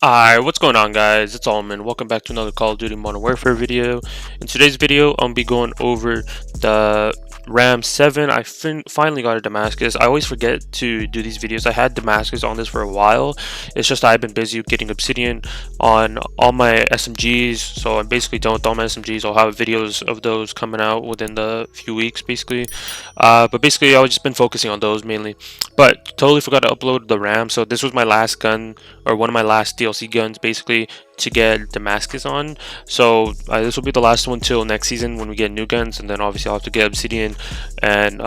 Alright, what's going on, guys? It's Almond. Welcome back to another Call of Duty Modern Warfare video. In today's video, I'm going to be going over the RAM-7. I finally got a Damascus. I always forget to do these videos. I had Damascus on this for a while. It's just I've been busy getting Obsidian on all my SMGs, so I'm basically done with all my SMGs. I'll have videos of those coming out within the few weeks, basically. But basically, I've just been focusing on those mainly. But totally forgot to upload the RAM, so this was my last gun, or one of my last DLC guns, basically, to get Damascus on. So this will be the last one till next season when we get new guns, and then obviously I'll have to get Obsidian and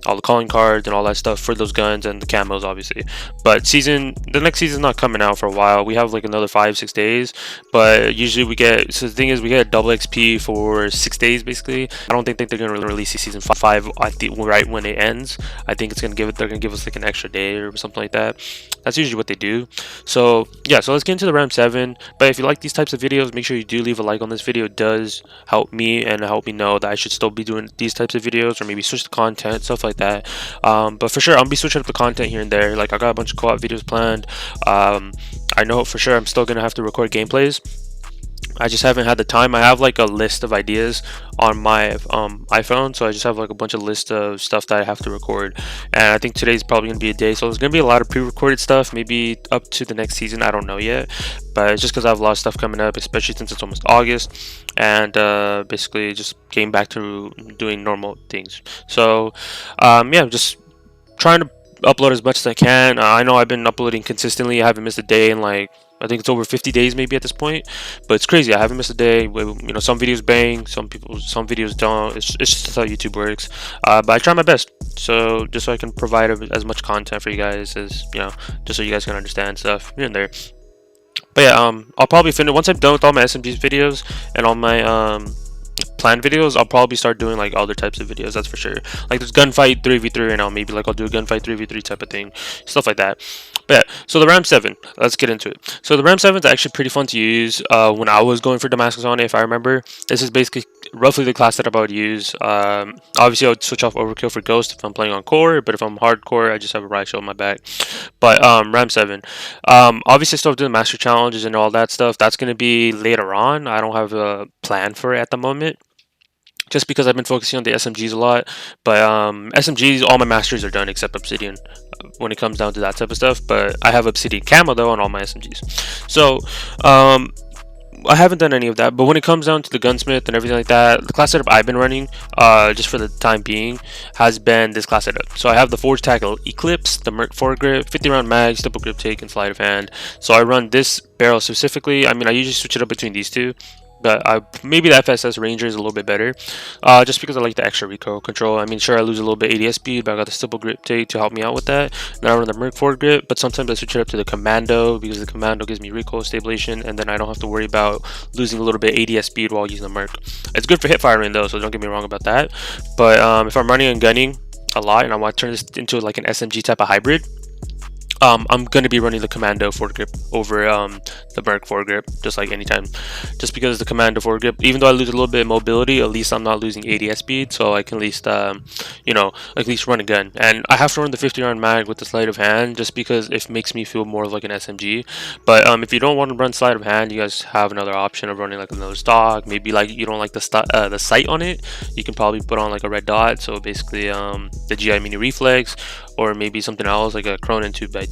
all the calling cards and all that stuff for those guns and the camos, obviously. But the next season's not coming out for a while. We have like another 5-6 days, but usually we get, so the thing is, we get double XP for 6 days basically. I don't think they're gonna release season 5 I think right when it ends. I think they're gonna give us like an extra day or something like that. That's usually what they do. So yeah, so let's get into the RAM-7. But if you like these types of videos, make sure you do leave a like on this video. It does help me and help me know that I should still be doing these types of videos, or maybe switch the content, stuff like that. But for sure, I'll be switching up the content here and there. Like, I got a bunch of co-op videos planned. I know for sure I'm still gonna have to record gameplays. I just haven't had the time. I have like a list of ideas on my iPhone, so I just have like a bunch of list of stuff that I have to record, and I think today's probably gonna be a day, so there's gonna be a lot of pre-recorded stuff, maybe up to the next season. I don't know yet, but it's just because I have a lot of stuff coming up, especially since it's almost August, and basically just getting back to doing normal things. So yeah, just trying to upload as much as I can. I know I've been uploading consistently. I haven't missed a day in like, I think it's over 50 days maybe at this point, but it's crazy. I haven't missed a day. You know, some videos bang, some videos don't. It's just how YouTube works. But I try my best, so just so I can provide as much content for you guys as, you know, just so you guys can understand stuff here and there. But yeah, I'll probably finish once I'm done with all my SMGs videos and all my planned videos. I'll probably start doing like other types of videos, that's for sure. Like, there's gunfight 3v3 right now, maybe like I'll do a gunfight 3v3 type of thing, stuff like that. But yeah, so the RAM-7, let's get into it. So the RAM-7 is actually pretty fun to use. When I was going for Damascus on it, if I remember, this is basically roughly the class that I would use. Obviously I would switch off overkill for ghost if I'm playing on core, but if I'm hardcore, I just have a riot shield on my back. But RAM-7, obviously still doing master challenges and all that stuff. That's going to be later on. I don't have a plan for it at the moment, just because I've been focusing on the SMGs a lot. But SMGs, all my masters are done except Obsidian when it comes down to that type of stuff. But I have Obsidian camo though on all my SMGs. So I haven't done any of that. But when it comes down to the gunsmith and everything like that, the class setup I've been running, just for the time being, has been this class setup. So I have the Forge Tackle Eclipse, the Merc foregrip, 50 round mag, double grip take, and sleight of hand. So I run this barrel specifically. I mean, I usually switch it up between these two, but maybe the FSS Ranger is a little bit better, just because I like the extra recoil control. I mean, sure, I lose a little bit ADS speed, but I got the stipple grip take to help me out with that. Then I run the Merc forward grip, but sometimes I switch it up to the Commando, because the Commando gives me recoil stabilization, and then I don't have to worry about losing a little bit ADS speed while using the Merc. It's good for hip firing though, so don't get me wrong about that. But if I'm running and gunning a lot and I want to turn this into like an SMG type of hybrid, I'm going to be running the Commando foregrip over the Merc foregrip, just like anytime. Just because the Commando foregrip, even though I lose a little bit of mobility, at least I'm not losing ADS speed, so I can at least, you know, at least run a gun. And I have to run the 50 round mag with the sleight of hand, just because it makes me feel more like an SMG. But if you don't want to run sleight of hand, you guys have another option of running like another stock. Maybe like you don't like the sight on it, you can probably put on like a red dot, so basically the GI mini reflex, or maybe something else like a Cronin 2x2.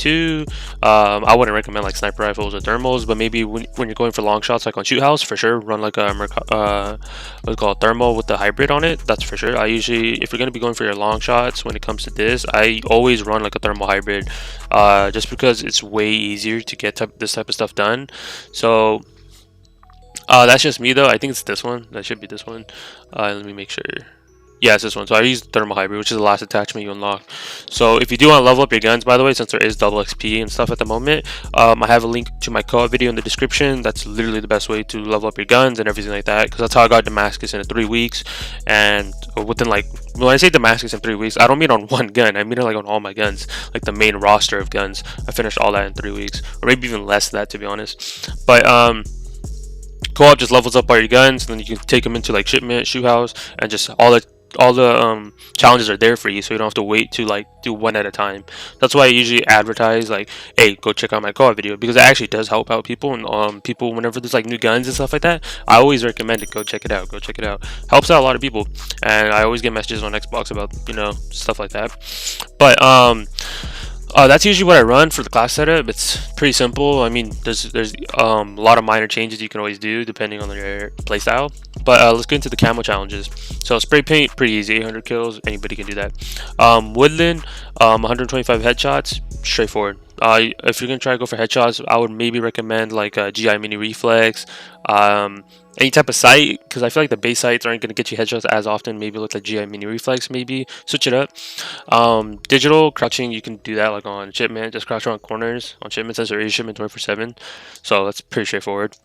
I wouldn't recommend like sniper rifles or thermals, but maybe when you're going for long shots, like on shoot house, for sure run like a what's called thermal with the hybrid on it. That's for sure. I usually, if you're gonna be going for your long shots, when it comes to this, I always run like a thermal hybrid, just because it's way easier to get this type of stuff done. So that's just me though. I think it's this one. That should be this one. Let me make sure. Yeah, it's this one. So I use thermal hybrid, which is the last attachment you unlock. So if you do want to level up your guns, by the way, since there is double XP and stuff at the moment, I have a link to my co-op video in the description. That's literally the best way to level up your guns and everything like that, because that's how I got Damascus in 3 weeks. And within, like, when I say Damascus in 3 weeks, I don't mean on one gun. I mean it like on all my guns, like the main roster of guns. I finished all that in 3 weeks, or maybe even less than that, to be honest. But co-op just levels up all your guns, and then you can take them into like shipment, shoot house, and just all that challenges are there for you, so you don't have to wait to like do one at a time. That's why I usually advertise like, hey, go check out my co-op video, because it actually does help out people. And people, whenever there's like new guns and stuff like that, I always recommend it. Go check it out, go check it out. Helps out a lot of people. And I always get messages on Xbox about, you know, stuff like that. But that's usually what I run for the class setup. It's pretty simple. I mean, there's a lot of minor changes you can always do depending on your playstyle. But let's get into the camo challenges. So spray paint, pretty easy, 800 kills, anybody can do that. Woodland, 125 headshots, straightforward. If you're gonna try to go for headshots, I would maybe recommend like a GI mini reflex, any type of sight, because I feel like the base sights aren't gonna get you headshots as often. Maybe look like GI mini reflex, maybe switch it up. Digital crouching, you can do that like on shipment, just crouch around corners on shipment, since there is shipment 24/7, so that's pretty straightforward.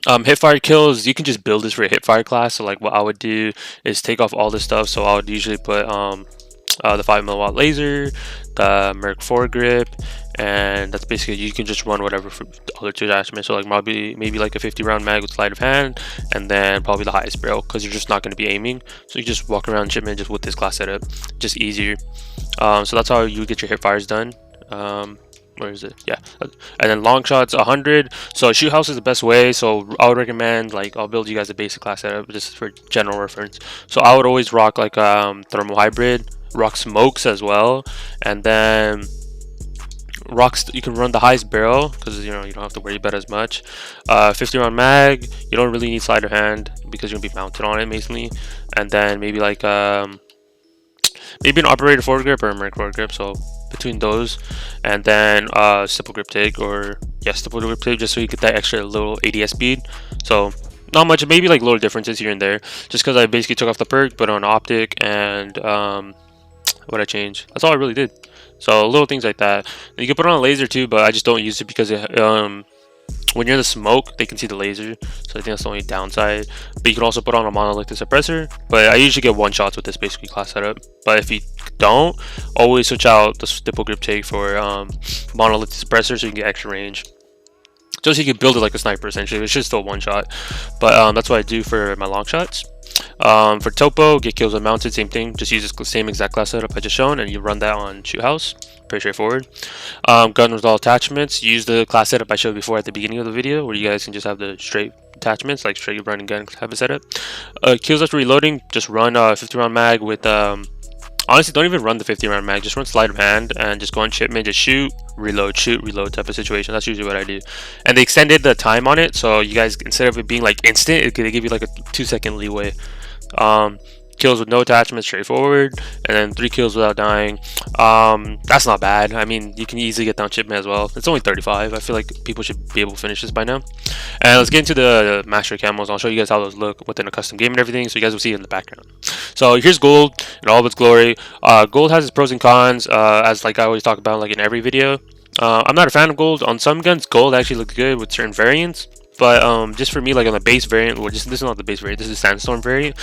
Hipfire kills, you can just build this for a hipfire class. So like what I would do is take off all this stuff. So I would usually put the 5mm laser, the Merc foregrip, and that's basically, you can just run whatever for the other two attachments. So like maybe like a 50-round mag with sleight of hand, and then probably the highest barrel, because you're just not going to be aiming. So you just walk around shipment just with this class setup, just easier. So that's how you get your hipfires done. Where is it? Yeah. And then long shots 100. So shoot house is the best way. So I would recommend, like, I'll build you guys a basic class setup just for general reference. So I would always rock like thermal hybrid, rock smokes as well, and then you can run the highest barrel, because you know, you don't have to worry about as much. 50-round mag, you don't really need sleight of hand because you'll be mounted on it mainly. And then maybe like maybe an operator foregrip or a Merc foregrip, so between those. And then stipple grip take, or stipple grip take, just so you get that extra little ADS speed. So not much, maybe like little differences here and there, just because I basically took off the perk, put on optic, and what I changed, that's all I really did. So little things like that. And you can put on a laser too, but I just don't use it because when you're in the smoke, they can see the laser, so I think that's the only downside. But you can also put on a monolithic suppressor, but I usually get one shots with this basically class setup. But if you don't, always switch out the stipple grip take for monolithic suppressor, so you can get extra range, just so you can build it like a sniper essentially. It's just still one shot, but that's what I do for my long shots. For topo, get kills unmounted, same thing, just use the same exact class setup I just shown, and you run that on shoot house. Pretty straightforward. Gun with all attachments, use the class setup I showed before at the beginning of the video, where you guys can just have the straight attachments, like straight running gun type of setup. Kills after reloading, just run 50-round mag with honestly, don't even run the 50-round mag, just run sleight of hand and just go on shipment, just shoot reload type of situation. That's usually what I do. And they extended the time on it, so you guys, instead of it being like instant, they give you like a 2-second leeway. Kills with no attachments, straightforward, and then 3 kills without dying. That's not bad. I mean, you can easily get down shipment as well. It's only 35. I feel like people should be able to finish this by now. And let's get into the master camos. I'll show you guys how those look within a custom game and everything, so you guys will see it in the background. So here's gold in all of its glory. Gold has its pros and cons, as like I always talk about like in every video. I'm not a fan of gold. On some guns, gold actually looks good with certain variants, but just for me, like on the base variant, or just, this is not the base variant, this is Sandstorm variant,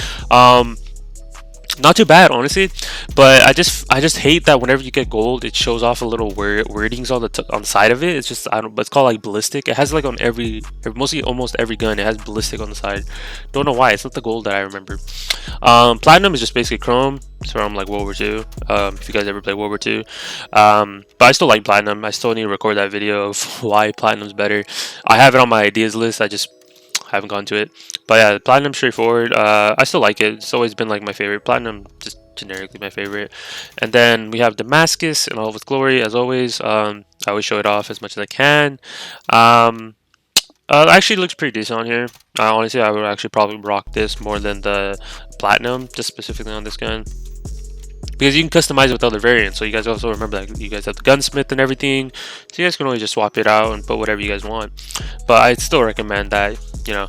not too bad honestly, but I just hate that whenever you get gold, it shows off a little wordings on the side of it. It's just, I don't, but it's called like ballistic. It has like on almost every gun, it has ballistic on the side. Don't know why. It's not the gold that I remember. Platinum is just basically chrome. It's from like World War II. If you guys ever played World War II, but I still like platinum. I still need to record that video of why platinum's better. I have it on my ideas list. I just haven't gone to it. But yeah, platinum straightforward. I still like it. It's always been like my favorite. Platinum just generically my favorite. And then we have Damascus in all of its glory, as always. I always show it off as much as I can. Actually looks pretty decent on here. Honestly, I would actually probably rock this more than the platinum, just specifically on this gun, because you can customize it with other variants. So you guys also remember that you guys have the gunsmith and everything, so you guys can always just swap it out and put whatever you guys want. But I'd still recommend that, you know,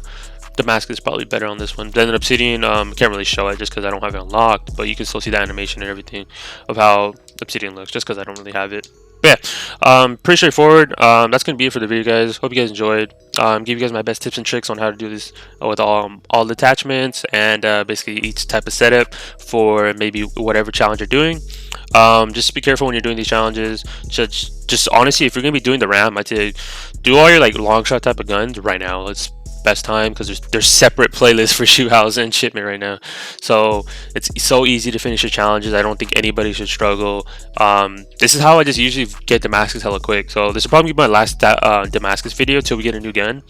Damascus is probably better on this one. Then the Obsidian, can't really show it just because I don't have it unlocked, but you can still see the animation and everything of how Obsidian looks, just because I don't really have it. But yeah, pretty straightforward. That's gonna be it for the video, guys. Hope you guys enjoyed. Give you guys my best tips and tricks on how to do this with all the attachments, and basically each type of setup for maybe whatever challenge you're doing. Just be careful when you're doing these challenges. Just honestly, if you're gonna be doing the RAM, I'd say do all your like long shot type of guns right now. best time because there's separate playlists for shoe house and shipment right now. So it's so easy to finish the challenges. I don't think anybody should struggle. This is how I just usually get Damascus hella quick. So this will probably be my last Damascus video till we get a new gun,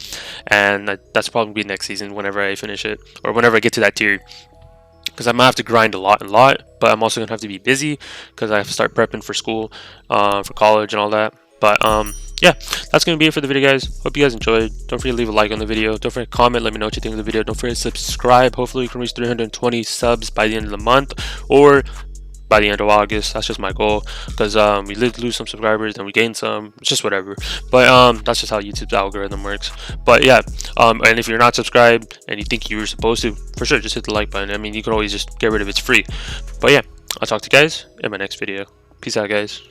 and that's probably be next season whenever I finish it, or whenever I get to that tier, because I'm gonna have to grind a lot, but I'm also gonna have to be busy because I have to start prepping for school, for college and all that. But yeah, that's gonna be it for the video, guys. Hope you guys enjoyed. Don't forget to leave a like on the video. Don't forget to comment, let me know what you think of the video. Don't forget to subscribe. Hopefully we can reach 320 subs by the end of the month, or by the end of August. That's just my goal, because we did lose some subscribers and we gained some. It's just whatever, but that's just how YouTube's algorithm works. But yeah, and if you're not subscribed and you think you were supposed to, for sure just hit the like button. I mean, you can always just get rid of it, it's free. But yeah, I'll talk to you guys in my next video. Peace out, guys.